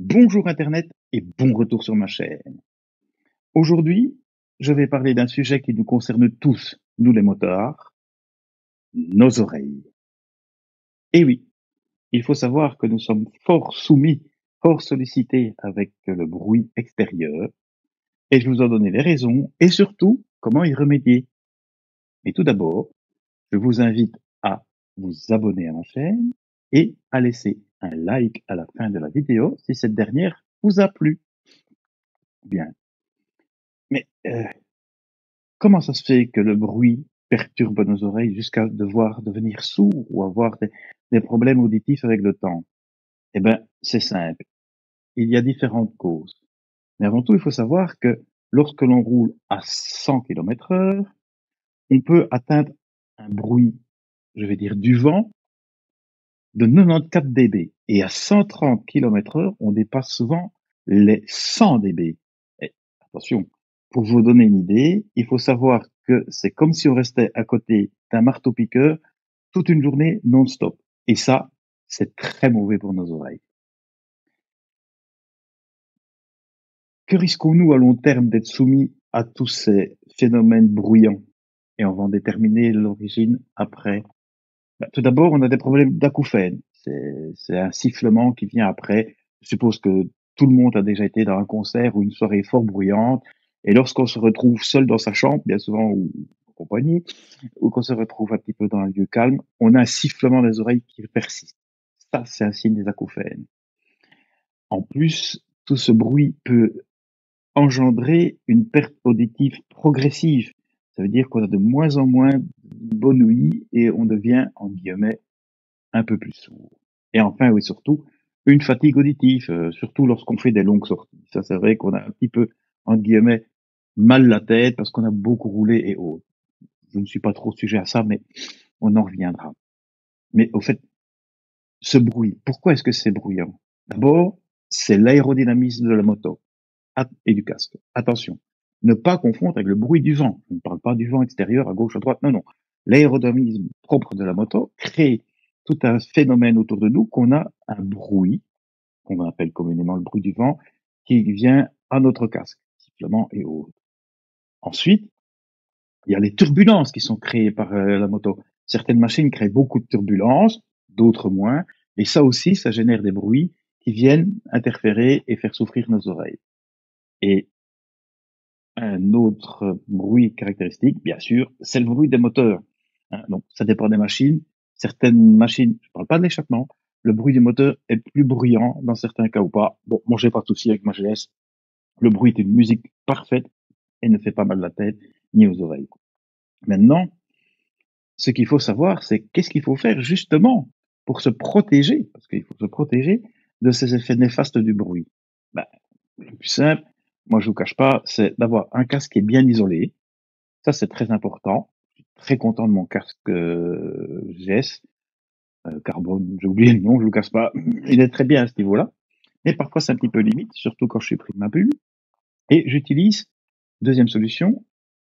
Bonjour Internet et bon retour sur ma chaîne. Aujourd'hui, je vais parler d'un sujet qui nous concerne tous, nous les motards, nos oreilles. Et oui, il faut savoir que nous sommes fort soumis, fort sollicités avec le bruit extérieur, et je vous en donner les raisons et surtout comment y remédier. Mais tout d'abord, je vous invite à vous abonner à ma chaîne et à laisser un like à la fin de la vidéo si cette dernière vous a plu. Bien. Mais comment ça se fait que le bruit perturbe nos oreilles jusqu'à devoir devenir sourd ou avoir des problèmes auditifs avec le temps? Eh ben, c'est simple. Il y a différentes causes. Mais avant tout, il faut savoir que lorsque l'on roule à 100 km/h, on peut atteindre un bruit, je vais dire, du vent de 94 dB. Et à 130 km/h, on dépasse souvent les 100 dB. Et attention, pour vous donner une idée, il faut savoir que c'est comme si on restait à côté d'un marteau-piqueur toute une journée non-stop. Et ça, c'est très mauvais pour nos oreilles. Que risquons-nous à long terme d'être soumis à tous ces phénomènes bruyants? Et on va en déterminer l'origine après. Tout d'abord, on a des problèmes d'acouphènes. C'est un sifflement qui vient après. Je suppose que tout le monde a déjà été dans un concert ou une soirée fort bruyante. Et lorsqu'on se retrouve seul dans sa chambre, bien souvent ou en compagnie, ou qu'on se retrouve un petit peu dans un lieu calme, on a un sifflement des oreilles qui persiste. Ça, c'est un signe des acouphènes. En plus, tout ce bruit peut engendrer une perte auditive progressive. Ça veut dire qu'on a de moins en moins de bonne ouïe et on devient, en guillemets, un peu plus sourd. Et enfin, oui, surtout, une fatigue auditive, surtout lorsqu'on fait des longues sorties. Ça, c'est vrai qu'on a un petit peu, entre guillemets, mal la tête parce qu'on a beaucoup roulé et autres. Je ne suis pas trop sujet à ça, mais on en reviendra. Mais au fait, ce bruit, pourquoi est-ce que c'est bruyant? D'abord, c'est l'aérodynamisme de la moto et du casque. Attention, ne pas confondre avec le bruit du vent. Je ne parle pas du vent extérieur à gauche, à droite, non, non. L'aérodynamisme propre de la moto crée tout un phénomène autour de nous qu'on a un bruit, qu'on appelle communément le bruit du vent, qui vient à notre casque, sifflement et autres. Ensuite, il y a les turbulences qui sont créées par la moto. Certaines machines créent beaucoup de turbulences, d'autres moins, et ça aussi, ça génère des bruits qui viennent interférer et faire souffrir nos oreilles. Et un autre bruit caractéristique, bien sûr, c'est le bruit des moteurs. Hein, donc, ça dépend des machines. Certaines machines, je parle pas de l'échappement, le bruit du moteur est plus bruyant dans certains cas ou pas. Bon, moi, j'ai pas de souci avec ma GS. Le bruit est une musique parfaite et ne fait pas mal à la tête ni aux oreilles. Maintenant, ce qu'il faut savoir, c'est qu'est-ce qu'il faut faire justement pour se protéger, parce qu'il faut se protéger de ces effets néfastes du bruit. Ben, le plus simple, moi je vous cache pas, c'est d'avoir un casque qui est bien isolé. Ça, c'est très important. Je suis très content de mon casque GS carbone. J'ai oublié le nom, je vous casse pas. Il est très bien à ce niveau-là. Mais parfois, c'est un petit peu limite, surtout quand je suis pris de ma bulle. Et j'utilise, deuxième solution,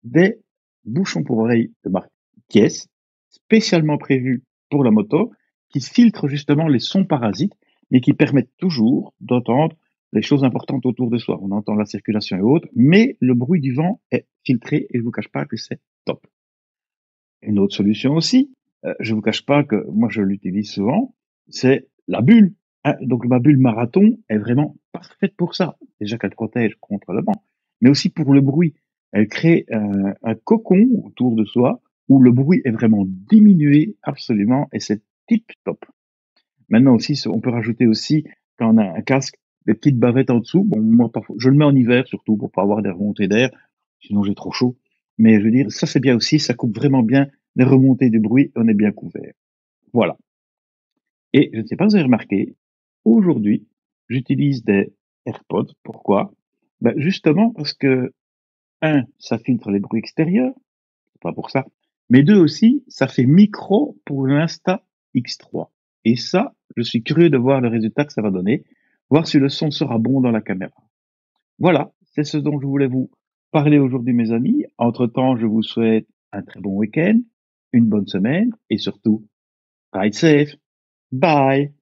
des bouchons pour oreilles de marque Kies, spécialement prévus pour la moto, qui filtrent justement les sons parasites, mais qui permettent toujours d'entendre les choses importantes autour de soi. On entend la circulation et autres, mais le bruit du vent est filtré et je vous cache pas que c'est top. Une autre solution aussi, je vous cache pas que moi je l'utilise souvent, c'est la bulle. Hein. Donc ma bulle marathon est vraiment parfaite pour ça. Déjà qu'elle protège contre le vent, mais aussi pour le bruit. Elle crée un cocon autour de soi où le bruit est vraiment diminué absolument et c'est tip top. Maintenant aussi, on peut rajouter aussi quand on a un casque des petites bavettes en dessous. Bon, moi parfois, je le mets en hiver surtout pour pas avoir des remontées d'air, sinon j'ai trop chaud. Mais je veux dire, ça c'est bien aussi, ça coupe vraiment bien les remontées du bruit, on est bien couvert. Voilà. Et je ne sais pas si vous avez remarqué, aujourd'hui, j'utilise des AirPods. Pourquoi? Ben justement parce que, un, ça filtre les bruits extérieurs, c'est pas pour ça. Mais deux aussi, ça fait micro pour l'Insta X3. Et ça, je suis curieux de voir le résultat que ça va donner, voir si le son sera bon dans la caméra. Voilà, c'est ce dont je voulais vous parler aujourd'hui, mes amis. Entre-temps, je vous souhaite un très bon week-end, une bonne semaine et surtout, ride safe. Bye!